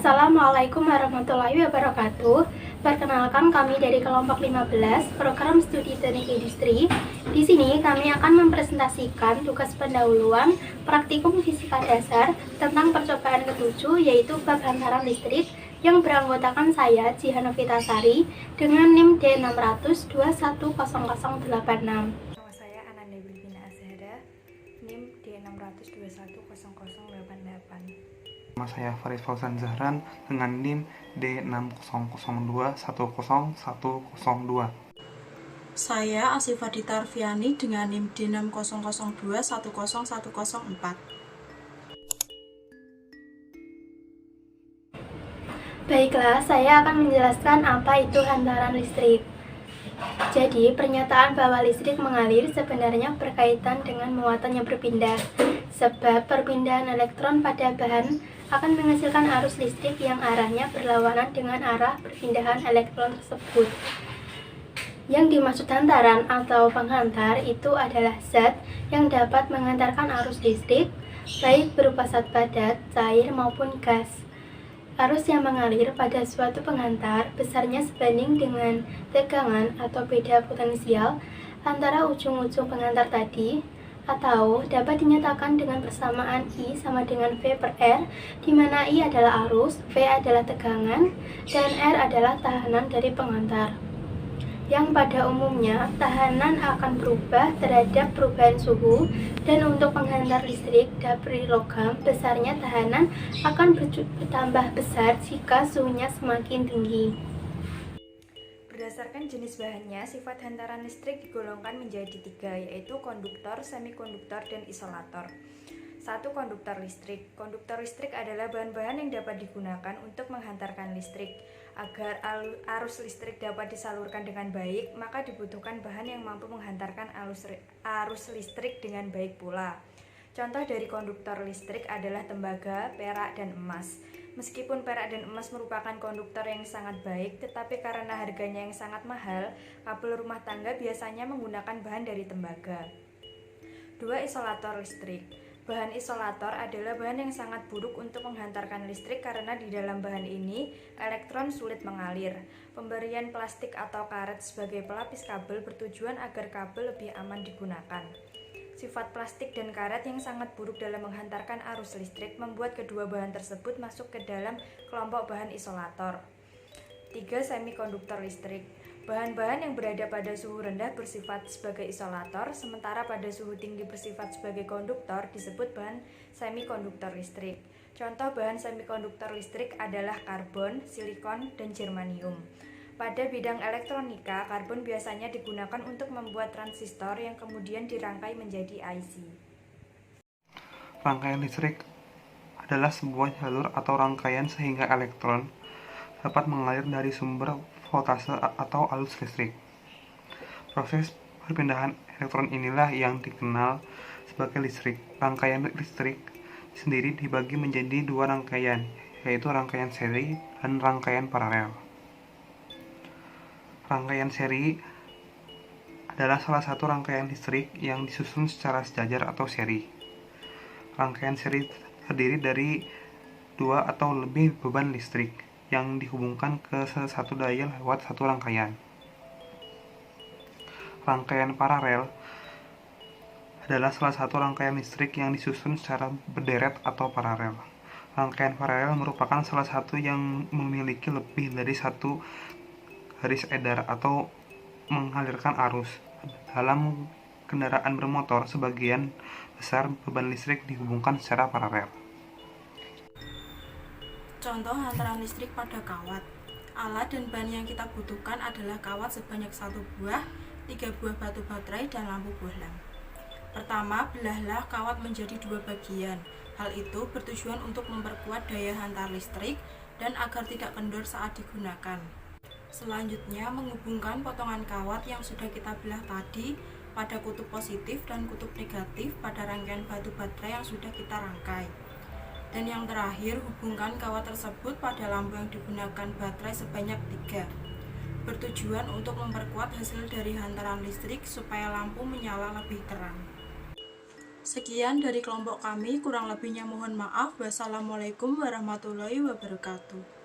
Assalamualaikum warahmatullahi wabarakatuh. Perkenalkan, kami dari kelompok 15 program studi teknik industri. Di sini kami akan mempresentasikan tugas pendahuluan praktikum fisika dasar tentang percobaan ke-7, yaitu bab hantaran listrik, yang beranggotakan saya, Jihan Novitasari, dengan NIM D600210086. Nama saya Ananda Bilbina Azhara, NIM D600210088. Nama saya Faris Fauzan Zahran dengan NIM D6002101102. Saya Asifah Dita Arfiani dengan NIM D6002101104. Baiklah, saya akan menjelaskan apa itu hantaran listrik. Jadi, pernyataan bahwa listrik mengalir sebenarnya berkaitan dengan muatan yang berpindah, sebab perpindahan elektron pada bahan akan menghasilkan arus listrik yang arahnya berlawanan dengan arah perpindahan elektron tersebut. Yang dimaksud hantaran atau penghantar itu adalah zat yang dapat menghantarkan arus listrik, baik berupa zat padat, cair, maupun gas. Arus yang mengalir pada suatu penghantar besarnya sebanding dengan tegangan atau beda potensial antara ujung-ujung penghantar tadi, atau dapat dinyatakan dengan persamaan I sama dengan V per R, di mana I adalah arus, V adalah tegangan, dan R adalah tahanan dari penghantar. Yang pada umumnya tahanan akan berubah terhadap perubahan suhu, dan untuk penghantar listrik dari logam besarnya tahanan akan bertambah besar jika suhunya semakin tinggi. Berdasarkan jenis bahannya, sifat hantaran listrik digolongkan menjadi 3, yaitu konduktor, semikonduktor, dan isolator. 1. Konduktor listrik. Konduktor listrik adalah bahan-bahan yang dapat digunakan untuk menghantarkan listrik. Agar arus listrik dapat disalurkan dengan baik, maka dibutuhkan bahan yang mampu menghantarkan arus listrik dengan baik pula. Contoh dari konduktor listrik adalah tembaga, perak, dan emas. Meskipun perak dan emas merupakan konduktor yang sangat baik, tetapi karena harganya yang sangat mahal, kabel rumah tangga biasanya menggunakan bahan dari tembaga. 2. Isolator listrik. Bahan isolator adalah bahan yang sangat buruk untuk menghantarkan listrik karena di dalam bahan ini elektron sulit mengalir. Pemberian plastik atau karet sebagai pelapis kabel bertujuan agar kabel lebih aman digunakan. Sifat plastik dan karet yang sangat buruk dalam menghantarkan arus listrik membuat kedua bahan tersebut masuk ke dalam kelompok bahan isolator. 3. Semikonduktor listrik. Bahan-bahan yang berada pada suhu rendah bersifat sebagai isolator, sementara pada suhu tinggi bersifat sebagai konduktor disebut bahan semikonduktor listrik. Contoh bahan semikonduktor listrik adalah karbon, silikon, dan germanium. Pada bidang elektronika, karbon biasanya digunakan untuk membuat transistor yang kemudian dirangkai menjadi IC. Rangkaian listrik adalah sebuah jalur atau rangkaian sehingga elektron dapat mengalir dari sumber voltase atau arus listrik. Proses perpindahan elektron inilah yang dikenal sebagai listrik. Rangkaian listrik sendiri dibagi menjadi 2 rangkaian, yaitu rangkaian seri dan rangkaian paralel. Rangkaian seri adalah salah satu rangkaian listrik yang disusun secara sejajar atau seri. Rangkaian seri terdiri dari 2 atau lebih beban listrik yang dihubungkan ke satu daya lewat satu rangkaian. Rangkaian paralel adalah salah satu rangkaian listrik yang disusun secara berderet atau paralel. Rangkaian paralel merupakan salah satu yang memiliki lebih dari satu garis edar atau mengalirkan arus. Dalam kendaraan bermotor, sebagian besar beban listrik dihubungkan secara paralel. Contoh hantaran listrik pada kawat. Alat dan bahan yang kita butuhkan adalah kawat sebanyak 1 buah, 3 buah batu baterai, dan lampu bohlam. Pertama, belahlah kawat menjadi 2 bagian. Hal itu bertujuan untuk memperkuat daya hantar listrik dan agar tidak kendor saat digunakan. Selanjutnya, menghubungkan potongan kawat yang sudah kita belah tadi pada kutub positif dan kutub negatif pada rangkaian batu baterai yang sudah kita rangkai. Dan yang terakhir, hubungkan kawat tersebut pada lampu yang digunakan baterai sebanyak 3. Bertujuan untuk memperkuat hasil dari hantaran listrik supaya lampu menyala lebih terang. Sekian dari kelompok kami, kurang lebihnya mohon maaf. Wassalamualaikum warahmatullahi wabarakatuh.